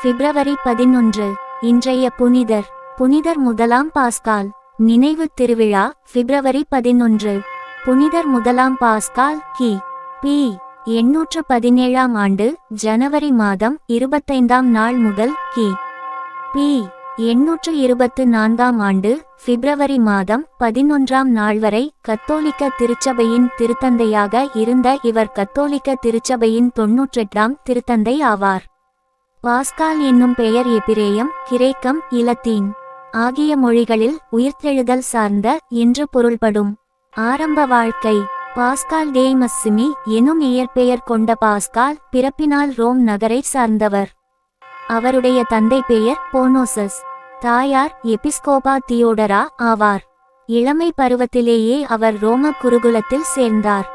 பிப்ரவரி 11. இன்றைய புனிதர் புனிதர் முதலாம் பாஸ்கால். நினைவு திருவிழா பிப்ரவரி 11. புனிதர் முதலாம் பாஸ்கால் கி.பி. 817 ஆண்டு ஜனவரி மாதம் 25 நாள் முதல் கி.பி. 824 ஆண்டு பிப்ரவரி மாதம் 11 நாள் வரை கத்தோலிக்க திருச்சபையின் திருத்தந்தையாக இருந்த இவர் கத்தோலிக்க திருச்சபையின் 98ஆம் திருத்தந்தை ஆவார். பாஸ்கால் என்னும் பெயர் எபிரேயம், கிரேக்கம், இலத்தீன் ஆகிய மொழிகளில் உயிர்த்தெழுதல் சார்ந்த என்று பொருள்படும். ஆரம்ப வாழ்க்கை. பாஸ்கால் டே மஸ்ஸிமி எனும் இயற்பெயர் கொண்ட பாஸ்கால் பிறப்பினால் ரோம் நகரை சார்ந்தவர். அவருடைய தந்தை பெயர் போனோசஸ், தாயார் எபிஸ்கோபா தியோடரா ஆவார். இளமை பருவத்திலேயே அவர் ரோம குருகுலத்தில் சேர்ந்தார்.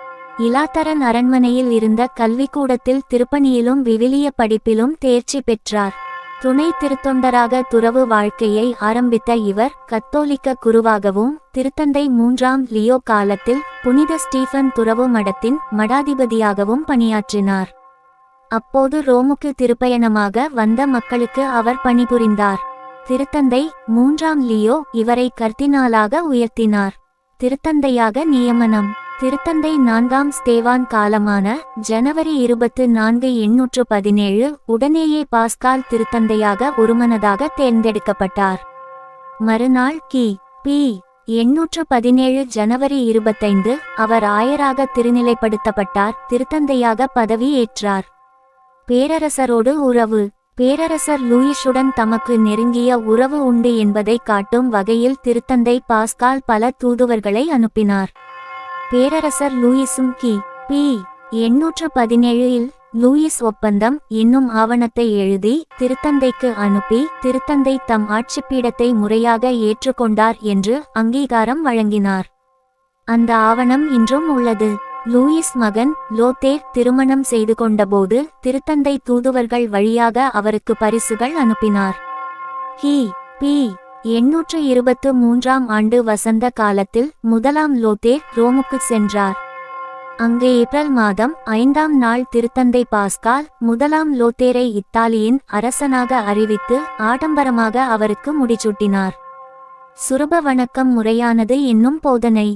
இலாத்தரன் அரண்மனையில் இருந்த கல்விக்கூடத்தில் திருப்பணியிலும் விவிலிய படிப்பிலும் தேர்ச்சி பெற்றார். துணை திருத்தொண்டராக துறவு வாழ்க்கையை ஆரம்பித்த இவர் கத்தோலிக்க குருவாகவும் திருத்தந்தை 3ஆம் லியோ காலத்தில் புனித ஸ்டீஃபன் துறவு மடத்தின் மடாதிபதியாகவும் பணியாற்றினார். அப்போது ரோமுக்கு திருப்பயணமாக வந்த மக்களுக்கு அவர் பணிபுரிந்தார். திருத்தந்தை 3ஆம் லியோ இவரை கர்தினாலாக உயர்த்தினார். திருத்தந்தையாக நியமனம். திருத்தந்தை 4ஆம் ஸ்தேவான் காலமான ஜனவரி 24, 817 உடனேயே பாஸ்கால் திருத்தந்தையாக ஒருமனதாக தேர்ந்தெடுக்கப்பட்டார். மறுநாள் கி.பி. 817 ஜனவரி 25 அவர் ஆயராக திருநிலைப்படுத்தப்பட்டார். திருத்தந்தையாக பதவி ஏற்றார். பேரரசரோடு உறவு. பேரரசர் லூயிஸுடன் தமக்கு நெருங்கிய உறவு உண்டு என்பதை காட்டும் வகையில் திருத்தந்தை பாஸ்கால் பல தூதுவர்களை அனுப்பினார். பேரரசர் லூயிஸும் கி.பி. 817 லூயிஸ் ஒப்பந்தம் என்னும் ஆவணத்தை எழுதி திருத்தந்தைக்கு அனுப்பி திருத்தந்தை தம் ஆட்சிப்பீடத்தை முறையாக ஏற்றுக்கொண்டார் என்று அங்கீகாரம் வழங்கினார். அந்த ஆவணம் இன்றும் உள்ளது. லூயிஸ் மகன் லோத்தேர் திருமணம் செய்து கொண்டபோது திருத்தந்தை தூதுவர்கள் வழியாக அவருக்கு பரிசுகள் அனுப்பினார். கி.பி. 823 ஆண்டு வசந்த காலத்தில் முதலாம் லோத்தேர் ரோமுக்கு சென்றார். அங்கு ஏப்ரல் மாதம் 5ஆம் நாள் திருத்தந்தை பாஸ்கால் முதலாம் லோத்தேரை இத்தாலியின் அரசனாக அறிவித்து ஆடம்பரமாக அவருக்கு முடிசூட்டினார். சுரப வணக்கம் முறையானது என்னும் போதனை.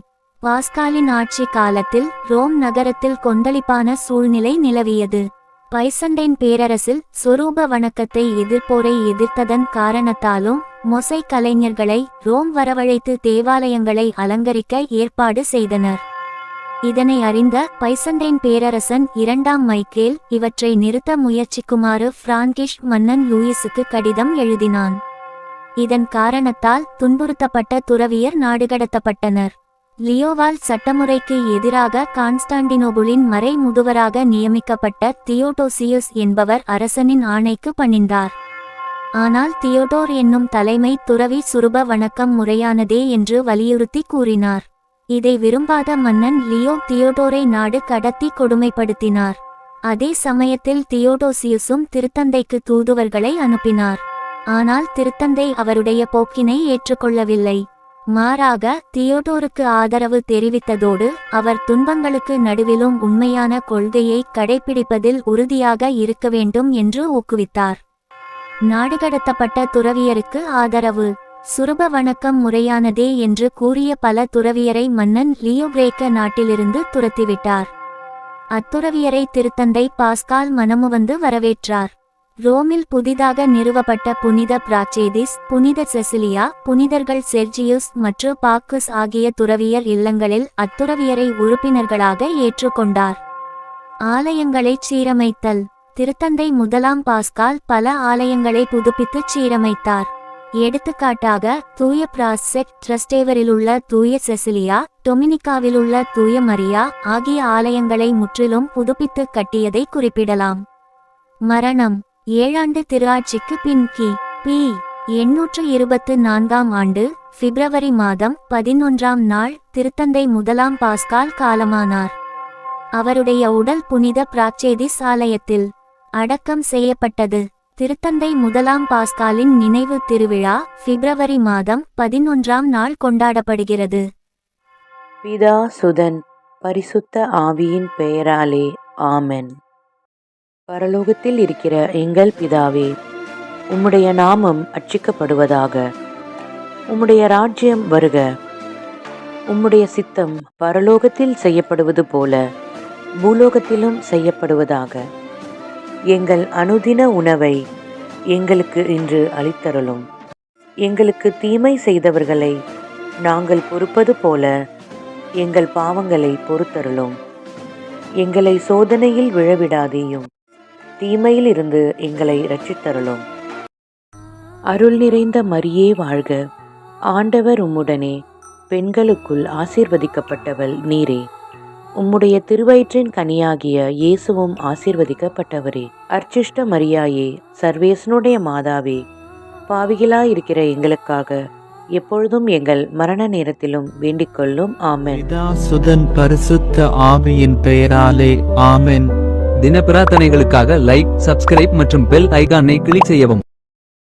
பாஸ்காலின் ஆட்சி காலத்தில் ரோம் நகரத்தில் கொந்தளிப்பான சூழ்நிலை நிலவியது. பைசண்டைன் பேரரசில் சொரூப வணக்கத்தை எதிர்ப்போரை எதிர்த்ததன் காரணத்தாலும் மொசை கலைஞர்களை ரோம் வரவழைத்து தேவாலயங்களை அலங்கரிக்க ஏற்பாடு செய்தனர். இதனை அறிந்த பைசண்டைன் பேரரசன் 2ஆம் மைக்கேல் இவற்றை நிறுத்த முயற்சிக்குமாறு பிராங்கிஷ் மன்னன் லூயிஸுக்கு கடிதம் எழுதினான். இதன் காரணத்தால் துன்புறுத்தப்பட்ட துறவியர் நாடுகடத்தப்பட்டனர். லியோவால் சட்டமுறைக்கு எதிராக கான்ஸ்டாண்டினோபுலின் மறை முதுவராக நியமிக்கப்பட்ட தியோடோசியுஸ் என்பவர் அரசனின் ஆணைக்கு பணிந்தார். ஆனால் தியோடோர் என்னும் தலைமை துறவி சுரூப வணக்கம் முறையானதே என்று வலியுறுத்தி கூறினார். இதை விரும்பாத மன்னன் லியோ தியோடோரை நாடு கடத்தி கொடுமைப்படுத்தினார். அதே சமயத்தில் தியோடோசியுஸும் திருத்தந்தைக்கு தூதுவர்களை அனுப்பினார். ஆனால் திருத்தந்தை அவருடைய போக்கினை ஏற்றுக்கொள்ளவில்லை. மாறாக தியோடோருக்கு ஆதரவு தெரிவித்ததோடு அவர் துன்பங்களுக்கு நடுவிலும் உண்மையான கொள்கையை கடைபிடிப்பதில் உறுதியாக இருக்க வேண்டும் என்று ஊக்குவித்தார். நாடுகடத்தப்பட்ட துறவியருக்கு ஆதரவு. சுரூப வணக்கம் முறையானதே என்று கூறிய பல துறவியரை மன்னன் லியோ கிரேக்க நாட்டிலிருந்து துரத்திவிட்டார். அத்துறவியரை திருத்தந்தை பாஸ்கால் மனமுவந்து வரவேற்றார். ரோமில் புதிதாக நிறுவப்பட்ட புனித பிராச்சேதிஸ், புனித செசிலியா, புனிதர்கள் செர்ஜியுஸ் மற்றும் பாக்குஸ் ஆகிய துறவியர் இல்லங்களில் அத்துறவியரை உறுப்பினர்களாக ஏற்றுக்கொண்டார். ஆலயங்களை சீரமைத்தல். திருத்தந்தை முதலாம் பாஸ்கால் பல ஆலயங்களை புதுப்பித்து சீரமைத்தார். எடுத்துக்காட்டாக தூய பிராசெக் ட்ரஸ்டேவரிலுள்ள தூய செசிலியா, டொமினிகாவிலுள்ள தூய மரியா ஆகிய ஆலயங்களை முற்றிலும் புதுப்பித்து கட்டியதை குறிப்பிடலாம். மரணம். 7 ஆண்டு திருஆட்சிக்கு பின் கி.பி. 824 ஆண்டு பிப்ரவரி மாதம் 11ஆம் நாள் திருத்தந்தை முதலாம் பாஸ்கால் காலமானார். அவருடைய உடல் புனித பிராச்சேதிஸ் ஆலயத்தில் அடக்கம் செய்யப்பட்டது. திருத்தந்தை முதலாம் பாஸ்காலின் நினைவு திருவிழா பிப்ரவரி மாதம் 11ஆம் நாள் கொண்டாடப்படுகிறது. பிதா சுதன் பரிசுத்த ஆவியின் பெயராலே ஆமென். பரலோகத்தில் இருக்கிற எங்கள் பிதாவே, உம்முடைய நாமம் அர்ச்சிக்கப்படுவதாக. உம்முடைய ராஜ்யம் வருக. உம்முடைய சித்தம் பரலோகத்தில் செய்யப்படுவது போல பூலோகத்திலும் செய்யப்படுவதாக. எங்கள் அனுதின உணவை எங்களுக்கு இன்று அளித்தருளும். எங்களுக்கு தீமை செய்தவர்களை நாங்கள் பொறுப்பது போல எங்கள் பாவங்களை பொறுத்தருளும். எங்களை சோதனையில் விழவிடாதேயும், தீமையில் இருந்து எங்களை இரட்சித்தருளும். அருள் நிறைந்த மரியே வாழ்க. ஆண்டவர் உம்முடனே, பெண்களுக்குள் ஆசீர்வதிக்கப்பட்டவள் நீரே. உம்முடைய திருவயிற்றின் கனியாகிய இயேசுவும் ஆசீர்வதிக்கப்பட்டவரே. அர்ச்சிஷ்ட மரியாயே, சர்வேசனுடைய மாதாவே, பாவிகளாயிருக்கிற எங்களுக்காக எப்பொழுதும் எங்கள் மரண நேரத்திலும் வேண்டிக் கொள்ளும். ஆமென். பிதா சுதன் பரிசுத்த ஆவியின் பெயராலே ஆமென். தின பிரார்த்தனைகளுக்காக லைக், சப்ஸ்கிரைப் மற்றும் பெல் ஐகானை கிளிக் செய்யவும்.